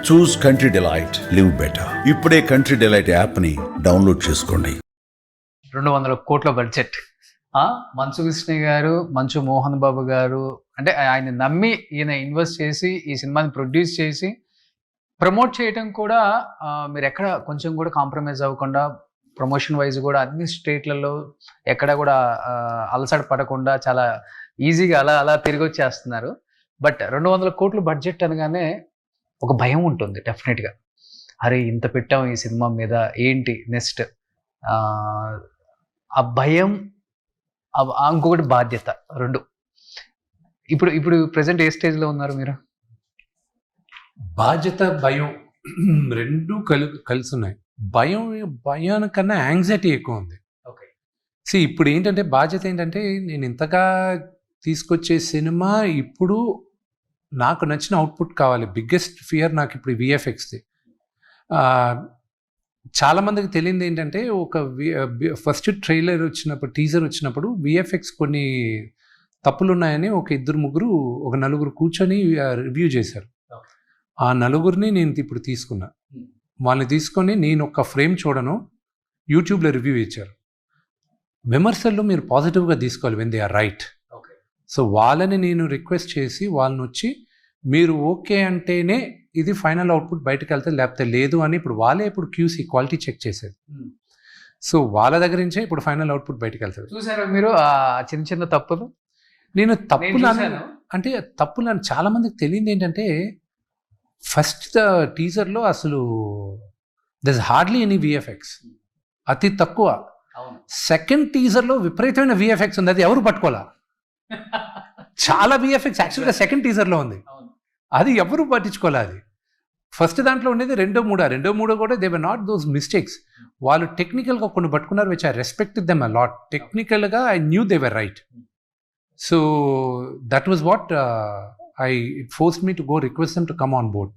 చూస్ country delight, live better. ఇప్పుడే country delight యాప్ని download చేసుకోండి. 200 కోట్ల బడ్జెట్. మంచు విష్ణు గారు, మంచు మోహన్ బాబు గారు అంటే ఆయన నమ్మి ఈయన ఇన్వెస్ట్ చేసి ఈ సినిమాని ప్రొడ్యూస్ చేసి ప్రమోట్ చేయడం కూడా మీరు ఎక్కడ కొంచెం కూడా కాంప్రమైజ్ అవ్వకుండా ప్రమోషన్ వైజ్ కూడా అన్ని స్టేట్లలో ఎక్కడ కూడా అలసట పడకుండా చాలా ఈజీగా అలా అలా తిరిగి వచ్చేస్తున్నారు. బట్ 200 కోట్ల బడ్జెట్ అనగానే ఒక భయం ఉంటుంది డెఫినెట్గా. అరే ఇంత పెట్టాం ఈ సినిమా మీద, ఏంటి నెక్స్ట్? ఆ భయం, ఇంకొకటి బాధ్యత, రెండు. ఇప్పుడు ఇప్పుడు ప్రెసెంట్ ఏ స్టేజ్లో ఉన్నారు మీరు? బాధ్యత, భయం రెండు కలిసి ఉన్నాయి. భయానికన్నా యాంగ్జైటీ ఎక్కువ ఉంది. ఓకే. ఇప్పుడు ఏంటంటే బాధ్యత ఏంటంటే నేను ఇంతగా తీసుకొచ్చే సినిమా ఇప్పుడు నాకు నచ్చిన అవుట్పుట్ కావాలి. బిగ్గెస్ట్ ఫియర్ నాకు ఇప్పుడు విఎఫ్ఎక్స్ది. చాలామందికి తెలియంది ఏంటంటే ఒక ఫస్ట్ ట్రైలర్ వచ్చినప్పుడు, టీజర్ వచ్చినప్పుడు విఎఫ్ఎక్స్ కొన్ని తప్పులు ఉన్నాయని ఒక నలుగురు కూర్చొని రివ్యూ చేశారు. ఆ నలుగురిని నేను ఇప్పుడు తీసుకున్నా. వాళ్ళని తీసుకొని నేను ఒక ఫ్రేమ్ చూడను, యూట్యూబ్లో రివ్యూ ఇచ్చారు. విమర్శల్లో మీరు పాజిటివ్గా తీసుకోవాలి when they are right. So వాళ్ళని నేను రిక్వెస్ట్ చేసి వాళ్ళని వచ్చి మీరు ఓకే అంటేనే ఇది ఫైనల్ అవుట్పుట్ బయటకు వెళ్తే, లేకపోతే లేదు అని ఇప్పుడు వాళ్ళే ఇప్పుడు క్యూసీ క్వాలిటీ చెక్ చేసేది. సో వాళ్ళ దగ్గర నుంచే ఇప్పుడు ఫైనల్ అవుట్పుట్ బయటకు వెళ్తుంది. చూసారా మీరు చిన్న చిన్న తప్పులు? నేను తప్పులు చాలా మందికి తెలియదు ఏంటంటే ఫస్ట్ టీజర్లో అసలు దర్ హార్డ్లీ ఎనీ విఎఫ్ఎక్స్, అతి తక్కువ. సెకండ్ టీజర్లో విపరీతమైన విఎఫ్ఎక్స్ ఉంది, అది ఎవరు పట్టుకోవాలా. చాలా విఎఫ్ఎక్స్ యాక్చువల్గా సెకండ్ టీజర్లో ఉంది, అది ఎవరు పట్టించుకోవాలి. అది ఫస్ట్ దాంట్లో ఉండేది రెండో మూడో కూడా they were not those mistakes. వాళ్ళు టెక్నికల్గా కొన్ని పట్టుకున్నారు, which I respected them a lot. టెక్నికల్గా I knew they were right. So that was what it forced me to go request them to come on board.